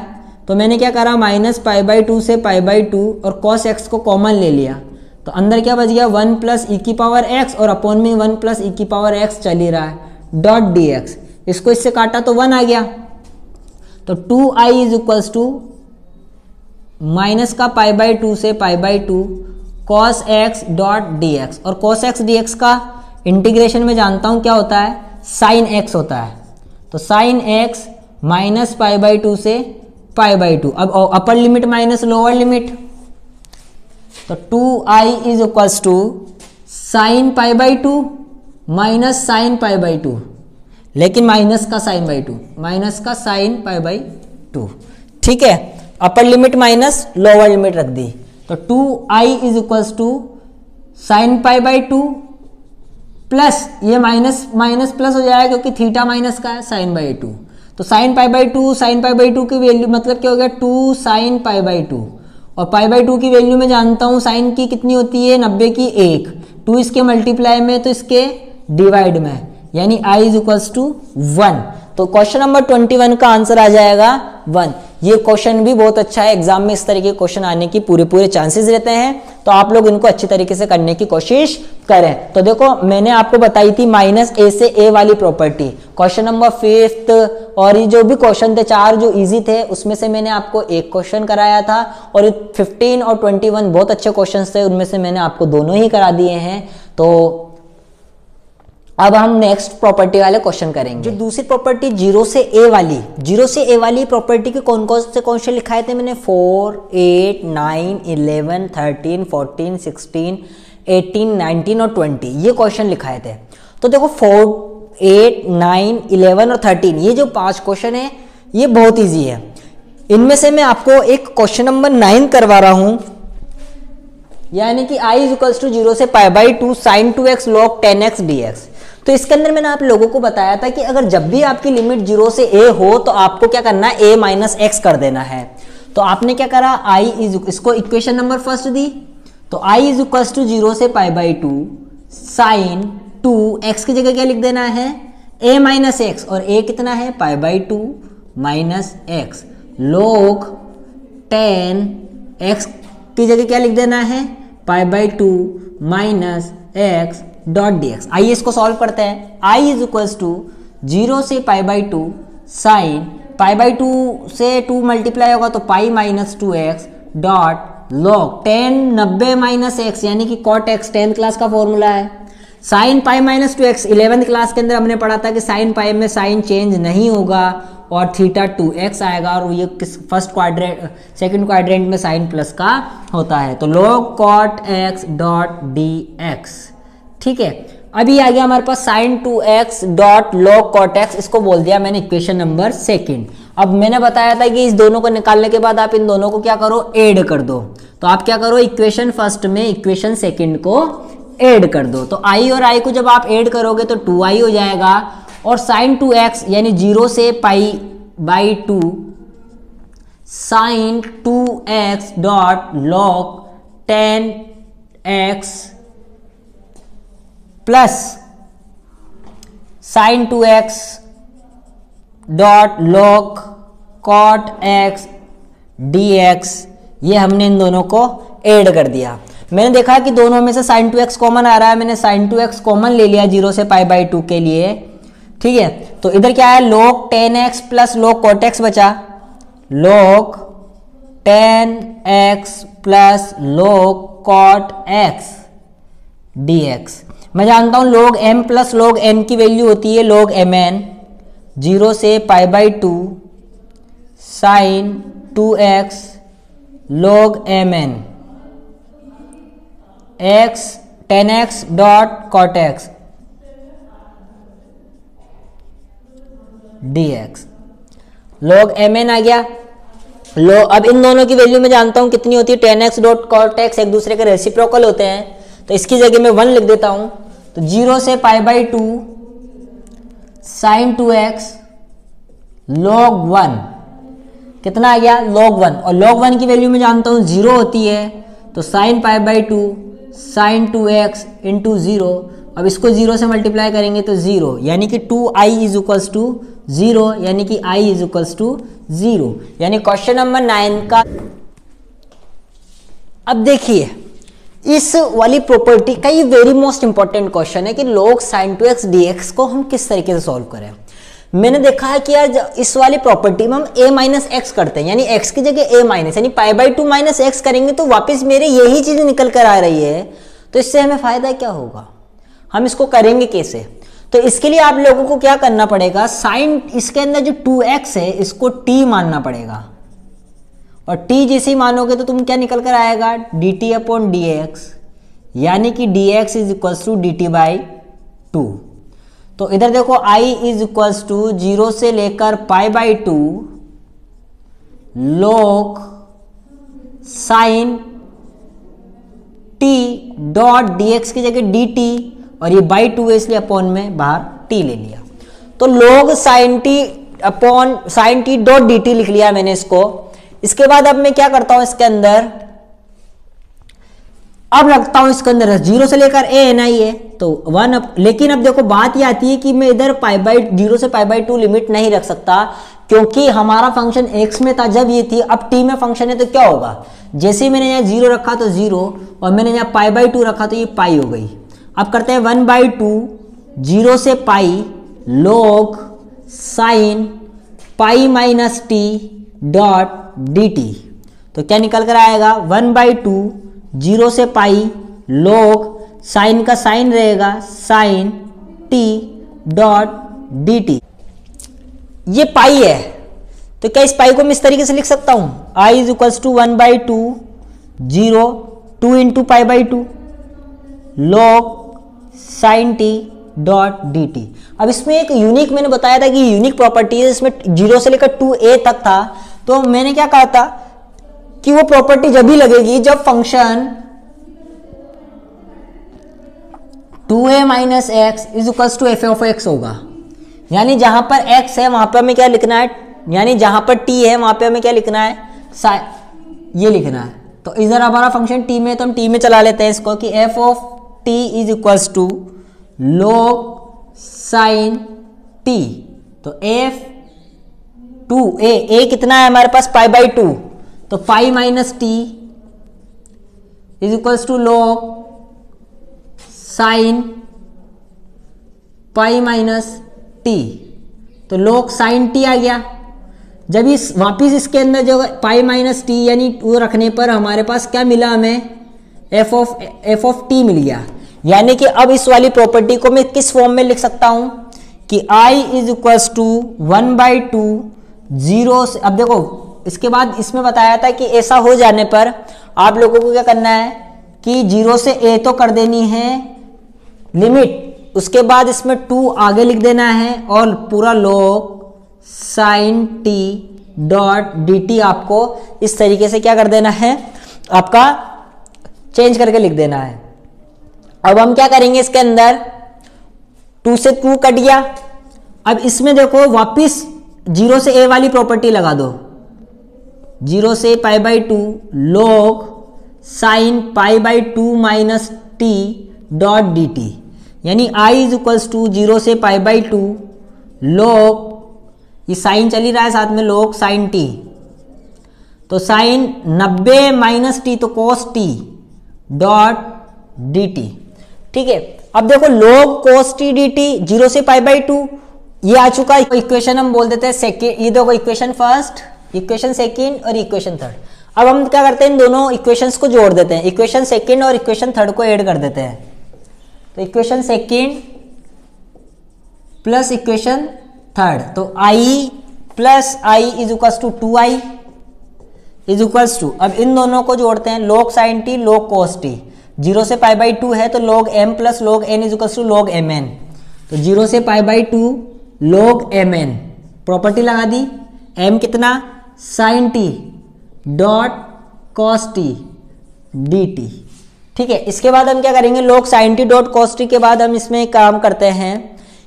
तो मैंने क्या करा, माइनस पाई बाई टू से पाई बाई टू और कॉस एक्स को कॉमन ले लिया, तो अंदर क्या बच गया 1 प्लस ई की पावर एक्स और अपॉन में 1 प्लस ई की पावर एक्स चल ही रहा है, डॉट डी एक्स। इसको इससे काटा तो 1 आ गया, तो 2i is equals to minus का पाई बाई टू से pi by to cos x dot D x, और कॉस एक्स डी एक्स का इंटीग्रेशन में जानता हूं क्या होता है, साइन एक्स होता है, तो sine x minus pi by two से पाई बाई टू। अब upper limit minus lower limit, तो 2i is equals to sine pi by two minus sine pi by two, लेकिन माइनस का साइन बाई टू, माइनस का sine pi by two, ठीक है। Upper limit minus lower limit रख दी, तो 2i is equals to sine pi by two plus ये minus minus plus हो जाएगा क्योंकि थीटा माइनस का है, साइन बाई टू, तो sine pi by to, sine pi by to की वैल्यू मतलब क्या हो गया 2 साइन पाई बाई टू, और पाई बाई टू की वैल्यू में जानता हूं साइन की कितनी होती है 90 की 1, 2 इसके मल्टीप्लाई में तो इसके डिवाइड में, यानी i इज इक्वल्स टू 1। तो क्वेश्चन नंबर 21 का आंसर आ जाएगा 1। ये क्वेश्चन भी बहुत अच्छा है, एग्जाम में इस तरीके के क्वेश्चन आने की पूरे चांसेस रहते हैं, तो आप लोग इनको अच्छी तरीके से करने की कोशिश करें। तो देखो मैंने आपको बताई थी माइनस ए से ए वाली प्रॉपर्टी, क्वेश्चन नंबर 5 और ये जो भी क्वेश्चन थे 4 जो इजी थे उसमें से मैंने आपको एक क्वेश्चन कराया था, और 15 और 21 बहुत अच्छे क्वेश्चन थे, उनमें से मैंने आपको दोनों ही करा दिए हैं। तो अब हम नेक्स्ट प्रॉपर्टी वाले क्वेश्चन करेंगे। जो दूसरी प्रॉपर्टी जीरो से ए वाली प्रॉपर्टी के कौन कौन से क्वेश्चन लिखाए थे मैंने, 4, 8, 9, 11, 13, 14, 16, 18, 19 और 20 ये क्वेश्चन लिखाए थे। तो देखो 4, 8, 9, 11 और 13 ये जो 5 क्वेश्चन है ये बहुत ईजी है। इनमें से मैं आपको एक क्वेश्चन नंबर 9 करवा रहा हूं, यानी कि i इज इक्वल्स टू 0 से pi by 2 sine 2x log 10x dx। तो इसके अंदर मैंने आप लोगों को बताया था कि अगर जब भी आपकी लिमिट 0 से a हो तो आपको क्या करना है, a माइनस एक्स कर देना है। तो आपने क्या करा, i इज, इसको इक्वेशन नंबर फर्स्ट दी, तो i इज इक्वल्स टू 0 से पाई बाई 2 साइन 2x की जगह क्या लिख देना है, a माइनस एक्स, और a कितना है पाई by 2 minus x log 10x की जगह क्या लिख देना है, पाई by 2 minus x dot D x. आइए इसको सॉल्व करते हैं। i इज इक्वल्स टू 0 से pi by 2 sign pi by 2 से 2 मल्टीप्लाई होगा तो pi minus 2x dot log 10 90 minus X, यानी कि कॉट एक्स 10th क्लास का फॉर्मूला है। Sign pi minus 2x 11th class के अंदर हमने पढ़ा था कि साइन पाई में साइन चेंज नहीं होगा और थीटा 2x आएगा, और ये किस फर्स्ट क्वाड्रेंट सेकंड क्वाड्रेंट में साइन प्लस का होता है। तो log cot x dot D X, ठीक है। अभी आ गया हमारे पास sine 2x dot log cot x, इसको बोल दिया मैंने इक्वेशन नंबर 2। अब मैंने बताया था कि इस दोनों को निकालने के बाद आप इन दोनों को क्या करो, ऐड कर दो। तो आप क्या करो, इक्वेशन फर्स्ट में इक्वेशन सेकंड को ऐड कर दो। तो i और i को जब आप ऐड करोगे तो 2i हो जाएगा, और साइन 2x यानी 0 से pi by 2 sine 2x dot log 10x plus sine 2x dot log cot x dx, ये हमने इन दोनों को ऐड कर दिया। मैंने देखा कि दोनों में से साइन 2x कॉमन आ रहा है, मैंने साइन 2x कॉमन ले लिया 0 से पाई बाई 2 के लिए, ठीक है। तो इधर क्या है, log 10x plus log cot x बचा, log 10x plus log cot x dx। मैं जानता हूं log m plus log n की वैल्यू होती है log mn, 0 से pi by 2 sine 2x log mn x 10x dot cot x dx, log mn आ गया। अब इन दोनों की वैल्यू मैं जानता हूं कितनी होती है, 10x डॉट cot x एक दूसरे के रेसिप्रोकल होते हैं, तो इसकी जगह मैं 1 लिख देता हूं। तो 0 से pi by 2 sine 2x log 1 कितना आ गया, log 1, और log 1 की वैल्यू मैं जानता हूं 0 होती है, तो sine pi by 2 sine 2x into 0 अब इसको 0 से मल्टीप्लाई करेंगे तो 0, यानी कि 2i इज इक्वल्स टू 0, यानी कि i इज इक्वल्स टू 0, यानी क्वेश्चन नंबर 9 का। अब देखिए इस वाली प्रॉपर्टी का ये वेरी मोस्ट इंपॉर्टेंट क्वेश्चन है कि log sin 2x dx को हम किस तरीके से सॉल्व करें। मैंने देखा है कि यार इस वाली प्रॉपर्टी में हम a माइनस एक्स करते हैं, यानी x की जगह a माइनस यानी पाई बाई 2 माइनस एक्स करेंगे तो वापस मेरे यही चीज निकल कर आ रही है, तो इससे हमें फायदा क्या होगा, हम इसको करेंगे कैसे। तो इसके लिए आप लोगों को क्या करना पड़ेगा, साइन इसके अंदर जो 2x है इसको t मानना पड़ेगा, और t जैसे ही मानोगे तो तुम क्या निकल कर आएगा dt अपॉन dx, यानी कि dx is equals to dt by 2। तो इधर देखो i इज इक्वल्स टू 0 से लेकर pi by 2 log sine t dot dx की जगह dt, और ये बाई 2 है इसलिए अपॉन में बाहर t ले लिया, तो log sine t upon sine t dot dt लिख लिया मैंने इसको। इसके बाद अब मैं क्या करता हूं इसके अंदर, अब रखता हूं इसके अंदर 0 से लेकर a n i है तो 1 लेकिन अब देखो बात ये आती है कि मैं इधर पाई बाई 0 से पाई बाई 2 लिमिट नहीं रख सकता, क्योंकि हमारा फंक्शन x में था जब ये थी, अब t में फंक्शन है तो क्या होगा, जैसे ही मैंने यहाँ 0 रखा तो 0 और मैंने यहाँ पाई बाई 2 रखा तो ये पाई हो गई। अब करते हैं 1 बाई 2 0 से पाई log sine pi minus T dot dt, तो क्या निकल कर आएगा 1 बाई 2 0 से पाई log साइन का साइन रहेगा साइन t डॉट dt, ये पाई है तो क्या इस पाई को मैं इस तरीके से लिख सकता हूं, i is equals to 1 by 2 0 2 into pi by 2 log sine t dot dt। अब इसमें एक यूनिक मैंने बताया था कि यूनिक प्रॉपर्टी है, इसमें 0 से लेकर 2a तक था, तो मैंने क्या कहा था कि वो प्रॉपर्टी जब भी लगेगी जब function 2a minus x is equals to f of x होगा, यानी जहां पर x है वहां पर हमें क्या लिखना है, यानी जहां पर t है वहां पे हमें क्या लिखना है, ये लिखना है। तो इधर हमारा फंक्शन t में, तो हम t में चला लेते हैं इसको कि f of t is equals to log sine t, तो f 2a कितना है हमारे पास पाई बाई 2, तो pi minus t is equals to log sine pi minus t, तो log साइन टी आ गया। जब इस वापिस इसके अंदर जो पाई माइनस टी यानी वो रखने पर हमारे पास क्या मिला, हमें एफ ऑफ टी मिल गया, यानी कि अब इस वाली प्रॉपर्टी को मैं किस फॉर्म में लिख सकता हूं कि i is equals to 1 by 2 0 से, अब देखो इसके बाद इसमें बताया था कि ऐसा हो जाने पर आप लोगों को क्या करना है कि 0 से a तो कर देनी है लिमिट, उसके बाद इसमें 2 आगे लिख देना है और पूरा log sine t dot dt आपको इस तरीके से क्या कर देना है, आपका चेंज करके लिख देना है। अब हम क्या करेंगे इसके अंदर 2 से 2 कट गया, अब इसमें देखो वापिस 0 से a वाली प्रॉपर्टी लगा दो, 0 से pi by 2 log sine pi by 2 minus T dot D T, यानी i इज इक्वल्स टू 0 से पाई बाई 2 log, ये साइन चल ही रहा है साथ में log साइन t, तो साइन 90 माइनस टी तो cos t dot D T. ठीक है, अब देखो log cos t dt 0 से पाई बाई 2 ये आ चुका है, इक्वेशन हम बोल देते हैं सेकेंड, ये देखो इक्वेशन फर्स्ट, इक्वेशन सेकेंड और इक्वेशन थर्ड। अब हम क्या करते हैं इन दोनों इक्वेशंस को जोड़ देते हैं, इक्वेशन सेकेंड और इक्वेशन थर्ड को ऐड कर देते हैं, तो equation second plus equation third, तो i plus i is equals to 2i is equals to, अब इन दोनों को जोड़ते हैं log sine t log cos t, 0 से पाई बाई 2 है तो log m plus log n is equals to log mn, तो 0 से pi by 2 log mn property लगा दी, m कितना sine t dot cos t dt। ठीक है, इसके बाद हम क्या करेंगे log sine t dot cos t के बाद हम इसमें काम करते हैं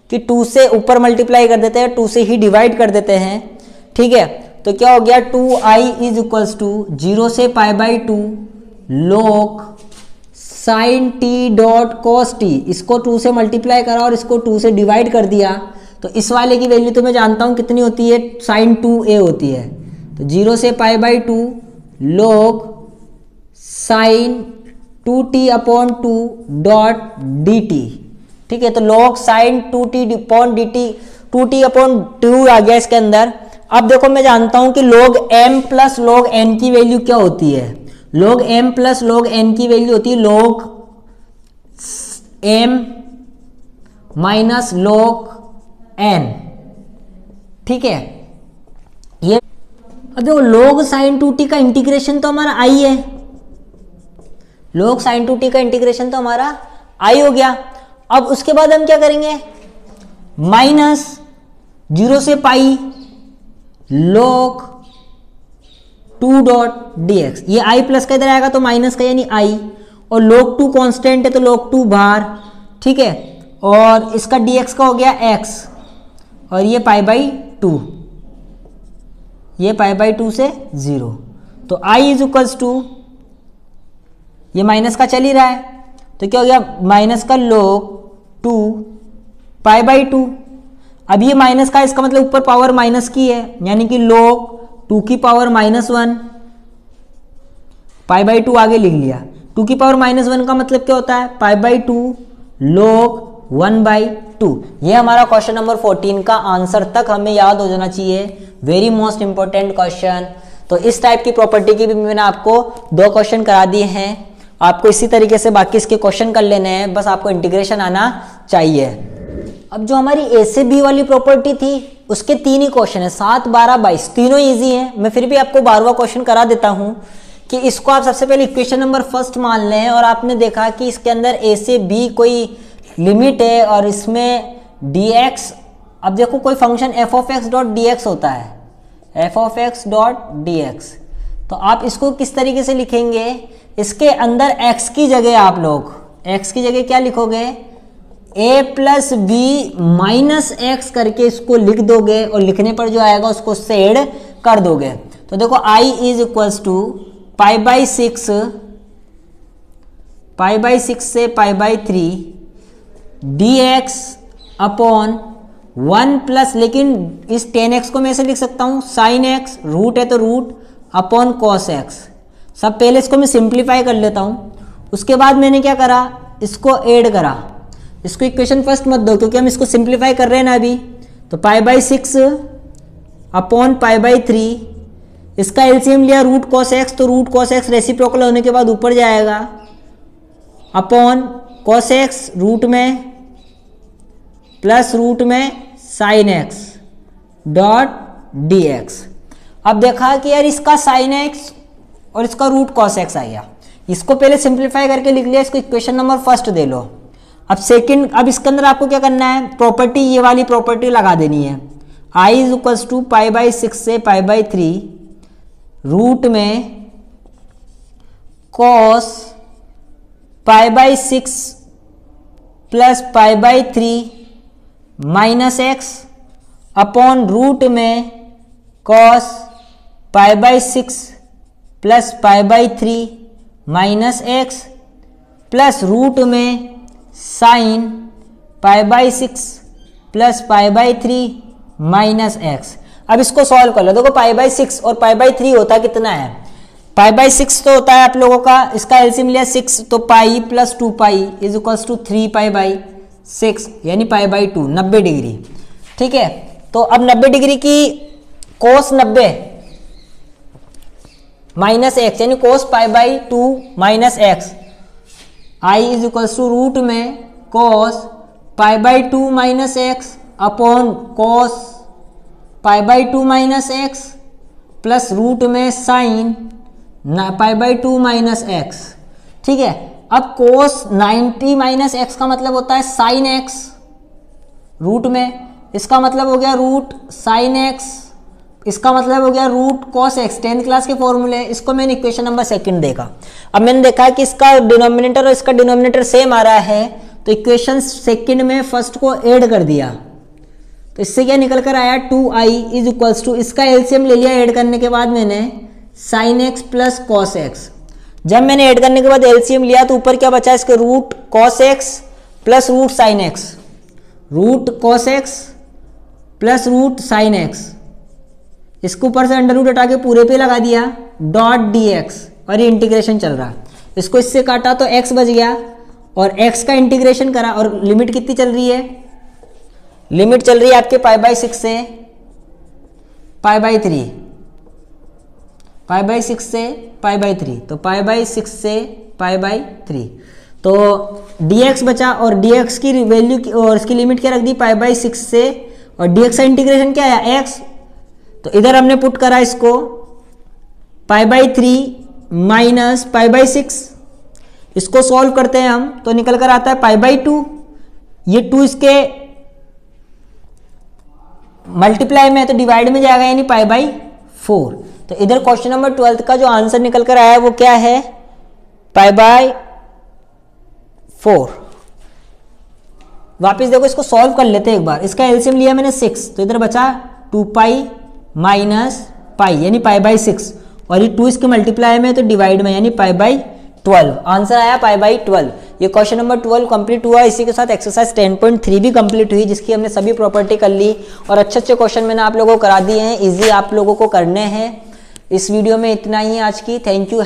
कि 2 से ऊपर मल्टीप्लाई कर देते हैं, 2 से ही डिवाइड कर देते हैं। ठीक है, तो क्या हो गया 2i इज इक्वल्स टू 0 से pi by 2 log sine t dot cos t, इसको 2 से मल्टीप्लाई करा और इसको 2 से डिवाइड कर दिया, तो इस वाले की वैल्यू तो मैं जानता हूँ कितनी होती है, साइन 2a होती है। तो 0 से pi by 2 log sine 2t upon 2 dot dt। ठीक है, तो log sine 2t upon dt, 2t upon 2 आ गया इसके अंदर। अब देखो मैं जानता हूं कि log m plus log n की वैल्यू क्या होती है। log m plus log n की वैल्यू होती है log m minus log n। ठीक है, ये अब देखो log साइन 2t का इंटीग्रेशन तो हमारा i है, log साइन 2t का इंटीग्रेशन तो हमारा i हो गया। अब उसके बाद हम क्या करेंगे, माइनस 0 से पाई log 2 डॉट dx, ये i प्लस का इधर आएगा तो माइनस का यानी i, और log 2 कांस्टेंट है तो log 2 बाहर। ठीक है, और इसका dx का हो गया x, और ये पाई बाई 2, ये पाई बाई 2 से 0, तो i इज इक्वल्स टू, ये माइनस का चल ही रहा है तो क्या हो गया, माइनस का log 2 पाई बाई 2। अब ये माइनस का, इसका मतलब ऊपर पावर माइनस की है, यानी कि log 2 की पावर -1 पाई बाई 2 आगे लिख लिया। 2 की पावर -1 का मतलब क्या होता है, पाई बाई 2 log 1/2। ये हमारा क्वेश्चन नंबर 14 का आंसर तक हमें याद हो जाना चाहिए, वेरी मोस्ट इंपॉर्टेंट क्वेश्चन। तो इस टाइप की प्रॉपर्टी की भी मैंने आपको 2 क्वेश्चन करा दिए हैं, आपको इसी तरीके से बाकी इसके क्वेश्चन कर लेने हैं, बस आपको इंटीग्रेशन आना चाहिए। अब जो हमारी ए से बी वाली प्रॉपर्टी थी उसके 3 ही क्वेश्चन है, 7, 12, 22, तीनों इजी हैं। मैं फिर भी आपको 12वां क्वेश्चन करा देता हूं कि इसको आप सबसे पहले इक्वेशन नंबर फर्स्ट मान लें, और आपने देखा कि इसके अंदर ए से बी कोई लिमिट है और इसमें dx, अब देखो कोई function F of x dot D x होता है, F of x dot D x, तो आप इसको किस तरीके से लिखेंगे, इसके अंदर x की जगह आप लोग x की जगह क्या लिखोगे, a प्लस बी माइनस एक्स करके इसको लिख दोगे, और लिखने पर जो आएगा उसको सेड कर दोगे। तो देखो i is equals to pi by 6 से pi by 3 dx upon 1 plus, लेकिन इस 10x को मैं ऐसे लिख सकता हूँ साइन x, रूट है तो रूट अपॉन कॉस x। सब पहले इसको मैं सिंप्लीफाई कर लेता हूँ, उसके बाद मैंने क्या करा, इसको ऐड करा। इसको इक्वेशन फर्स्ट मत दो क्योंकि हम इसको सिंप्लीफाई कर रहे हैं ना अभी, तो पाई बाई 6 अपॉन पाई बाई 3, इसका एलसीएम लिया रूट कॉस एक्स, तो रूट कॉस एक्स रेसिप्रोकल होने के बाद ऊपर जाएगा, अपॉन कॉस एक्स रूट में प्लस रूट में sine x dot D x. अब देखा कि यार इसका साइन एक्स और इसका रूट कॉस एक्स आ गया, इसको पहले सिंप्लीफाई करके लिख लिया, इसको इक्वेशन नंबर फर्स्ट दे लो। अब सेकंड, अब इसके अंदर आपको क्या करना है, प्रॉपर्टी, ये वाली प्रॉपर्टी लगा देनी है, i is equals to pi by 6 से पाई बाई 3 रूट में cos pi by 6 plus pi by 3 minus X upon root में cos pi by 6 plus pi by 3 minus X plus root में sine pi by 6 plus pi by 3 minus X. अब इसको solve कर लो, देखो पाई by 6 और पाई by 3 होता कितना है, पाई बाई 6 तो होता है आप लोगों का, इसका एलसीएम लिया 6, तो pi plus 2 pi is equals to 3 pi by 6 यानी पाई बाई 2, 90 डिग्री। ठीक है, तो अब 90 डिग्री की कोस 90 माइनस एक्स यानी cos pi by 2 minus X, I is equals to root में cos pi by 2 minus X upon cos pi by 2 minus X plus root में sine pi by 2 minus X. ठीक है, अब कोस 90 minus x का मतलब होता है साइन एक्स रूट में, इसका मतलब हो गया रूट साइन एक्स, इसका मतलब हो गया root cos x, 10th class के फॉर्मूले। इसको मैंने इक्वेशन नंबर सेकंड देखा, अब मैंने देखा कि इसका डिनोमिनेटर और इसका डिनोमिनेटर सेम आ रहा है, तो इक्वेशन सेकंड में फर्स्ट को ऐड कर दिया, तो इससे क्या निकल कर आया 2i इज इक्वल्स टू, इसका एलसीएम ले लिया ऐड करने के बाद मैंने sine x plus cos x, जब मैंने ऐड करने के बाद एलसीएम लिया तो ऊपर क्या बचा इसके root cos x plus root sine x, root cos x plus root sine x, इसको ऊपर से अंडर रूट हटा के पूरे पे लगा दिया डॉट डी एक्स, और ये इंटीग्रेशन चल रहा। इसको इससे काटा तो x बच गया और x का इंटीग्रेशन करा, और लिमिट कितनी चल रही है, लिमिट चल रही है आपके π/6 से π/3, π/6 से π/3, तो π/6 से π/3, तो dx बचा और dx की वैल्यू और इसकी लिमिट क्या रख दी π/6 से, और dx का इंटीग्रेशन क्या आया x, तो इधर हमने पुट करा इसको π/3 माइनस π/6, इसको सॉल्व करते हैं हम तो निकल कर आता है π/2, ये 2 इसके मल्टीप्लाई में है तो डिवाइड में जाएगा यानी π/4। तो इधर क्वेश्चन नंबर 12 का जो आंसर निकल कर आया है वो क्या है π/4। वापिस देखो इसको सॉल्व कर लेते हैं एक बार, इसका एलसीएम लिया मैंने 6, तो इधर बचा 2π माइनस पाई यानी π/6, और ये 2 इसके मल्टीप्लाई में है तो डिवाइड में यानी π/12। आंसर आया π/12। ये क्वेश्चन नंबर 12 कंप्लीट हुआ। इसी के साथ एक्सरसाइज 10.3 भी कंप्लीट हुई, जिसकी हमने सभी प्रॉपर्टी कर ली और अच्छे अच्छे क्वेश्चन मैंने आप लोगों को करा दिए हैं, इजी आप लोगों को करने हैं। इस वीडियो में इतना ही आज की। Thank you.